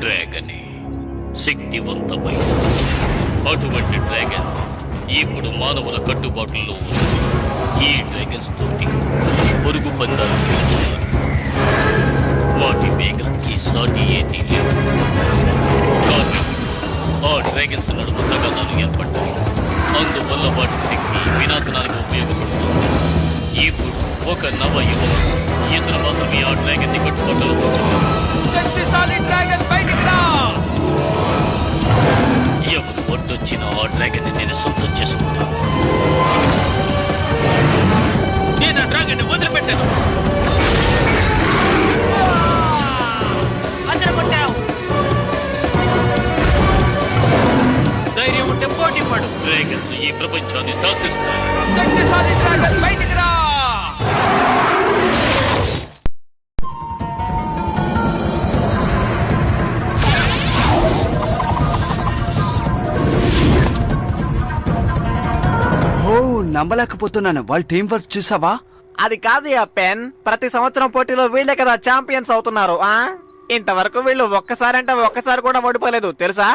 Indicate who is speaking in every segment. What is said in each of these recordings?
Speaker 1: డ్రాగనే శక్తివంతమైన అటువంటి డ్రాగన్స్ ఇప్పుడు మానవుల కట్టుబాటులో ఉన్నాయి. ఈ డ్రాగన్స్ తోటి పొరుగు పందాలు పెడుతున్నారు. వాటి వేగానికి సాటి ఏది లేదు. కానీ ఆ డ్రాగన్స్ నడుమ తగాదాలు ఏర్పడ్డాయి. అందువల్ల వాటి శక్తి వినాశనానికి ఉపయోగపడుతుంది. ఇప్పుడు ఒక నవ యువకుడు ఇతను మాత్రమే ఆ డ్రాగన్ ని కట్టుబాటులో ఉంచుతారు.
Speaker 2: శక్తిశాలి డ్రాగన్ బయటికి రా!
Speaker 1: ఎవరు ఒడ్డొచ్చిన ఆ డ్రాగన్ ని నేను సొంతం చేసుకుంటాను.
Speaker 2: నేను ఆ డ్రాగన్ ని వదిలిపెట్టాను. అందరూ కొట్టావు. ధైర్యం ఉంటే పోటీ పడు.
Speaker 1: డ్రాగన్స్ ఈ ప్రపంచాన్ని శాసిస్తాయి.
Speaker 2: శక్తిశాలి డ్రాగన్ బయటికి రా!
Speaker 3: నమ్మలేకపోతున్నాను. వాళ్ళ టీం వర్క్ చూసావా?
Speaker 4: అది కాదు ఆ పెన్. ప్రతి సంవత్సరం పోటీలో వీళ్ళే కదా ఛాంపియన్స్ అవుతున్నారు. ఇంతవరకు వీళ్ళు ఒక్కసారి కూడా ఓడిపోలేదు తెలుసా?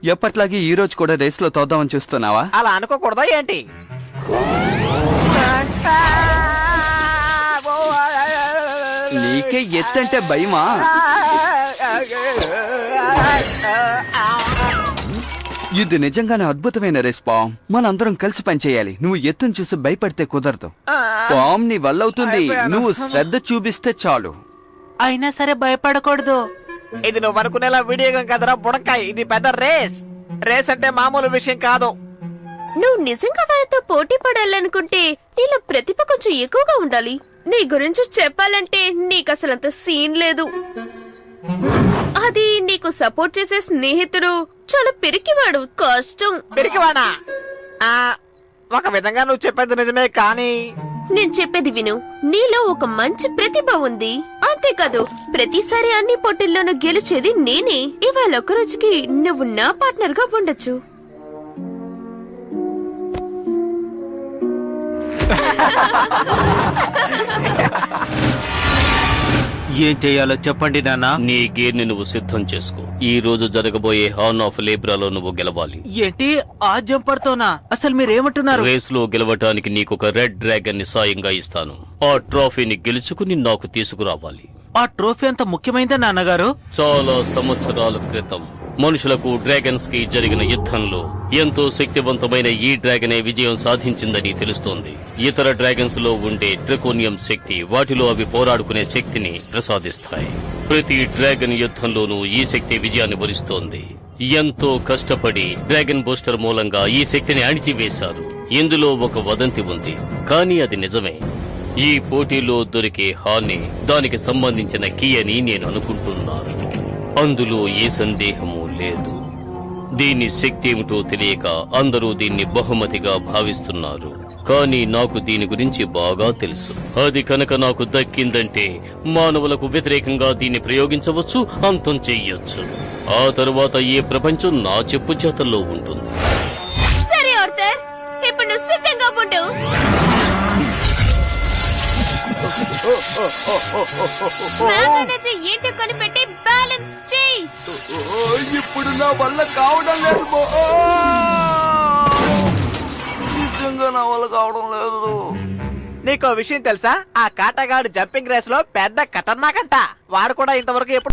Speaker 3: ఎప్పట్లాగే ఈ రోజు కూడా రేస్ లో తోద్దామని చూస్తున్నావా?
Speaker 4: అలా అనుకోకూడదా ఏంటి?
Speaker 3: నీకే ఎత్తంటే భయమా? ఇది నిజంగానే అద్భుతమైన రేస్ పామ్. మనందరం కలిసి పనిచేయాలి. నువ్వు ఎత్తును చూసి భయపడితే కుదరదు. పామ్ నీ వల్ల అవుతుంది. నువ్వు శ్రద్ధ చూపిస్తే చాలు.
Speaker 2: అయినా సరే భయపడకూడదు.
Speaker 4: ఇది నువ్వు అనుకునేలా వీడియో గేమ్ కదరా బుడకాయ్. ఇది పెద్ద రేస్. రేస్ అంటే మామూలు విషయం కాదు.
Speaker 5: నువ్వు నిజంగా వాళ్ళతో పోటీ పడాలనుకుంటే నీలో ప్రతిభ కొంచెం ఎక్కువగా ఉండాలి. నీ గురించి చెప్పాలంటే నీకు అసలంత సీన్ లేదు. అది నీకు సపోర్ట్ చేసే స్నేహితుడు చాలా పిరికివాడు. కష్టం.
Speaker 4: పిరికివాడా? ఒక విధంగా నువ్వు చెప్పేది నిజమే, కానీ
Speaker 5: నేను చెప్పేది విను. నీలో ఒక మంచి ప్రతిభ ఉంది. అంతేకాదు ప్రతిసారి అన్ని పోటీల్లోనూ గెలిచేది నేనే. ఇవాళ ఒక రోజుకి నువ్వు నా పార్ట్నర్ గా ఉండొచ్చు.
Speaker 2: ఏం చెయ్యాలో చెప్పండి నాన్న.
Speaker 1: నీ గేర్ ని నువ్వు సిద్ధం చేసుకో. ఈ రోజు జరగబోయే హార్న్ ఆఫ్ లేబ్రాలో నువ్వు గెలవాలి.
Speaker 2: ఏంటి ఆ జంపర్తోనా? అసలు మీరేమంటున్నారు?
Speaker 1: రేస్ లో గెలవటానికి నీకు ఒక రెడ్ డ్రాగన్ ని సాయంగా ఇస్తాను. ఆ ట్రోఫీని గెలుచుకుని నాకు తీసుకురావాలి.
Speaker 2: ఆ ట్రోఫీ అంత ముఖ్యమైందా నాన్నగారు?
Speaker 1: చాలా సంవత్సరాల క్రితం మనుషులకు డ్రాగన్స్ కి జరిగిన యుద్ధంలో ఎంతో శక్తివంతమైన ఈ డ్రాగనే విజయం సాధించిందని తెలుస్తోంది. ఇతర డ్రాగన్స్ లో ఉండే ట్రికోనియం శక్తి వాటిలో అవి పోరాడుకునే శక్తిని ప్రసాదిస్తాయి. ప్రతి డ్రాగన్ యుద్ధంలోనూ ఈ శక్తి విజయాన్ని వరిస్తోంది. ఎంతో కష్టపడి డ్రాగన్ బూస్టర్ మూలంగా ఈ శక్తిని అణిచివేశారు. ఇందులో ఒక వదంతి ఉంది, కానీ అది నిజమే. ఈ పోటీలో దొరికే హాని దానికి సంబంధించిన కీ అని నేను అనుకుంటున్నాను. అందులో ఏ సందేహమూ లేదు. దీని శక్తి ఏమిటో తెలియక అందరూ దీన్ని బహుమతిగా భావిస్తున్నారు. కానీ నాకు దీని గురించి బాగా తెలుసు. అది కనుక నాకు దక్కిందంటే మానవులకు వ్యతిరేకంగా దీన్ని ప్రయోగించవచ్చు, అంతం చెయ్యొచ్చు. ఆ తరువాత ఈ ప్రపంచం నా చెప్పు చేతల్లో ఉంటుంది.
Speaker 5: సరే ఆర్థర్, ఇప్పుడు నువ్వు సిద్ధంగా ఉండు. ఏంటో కనిపెట్టి బ్యాలెన్స్ చేయి.
Speaker 3: ఇప్పుడు నా వల్ల కావడం లేదు. నిజంగా నా వల్ల కావడం లేదు.
Speaker 4: నీకో విషయం తెలుసా? ఆ కాటగాడు జంపింగ్ రేస్ లో పెద్ద ఖతర్నాకంట. వాడు కూడా ఇంతవరకు ఎప్పుడు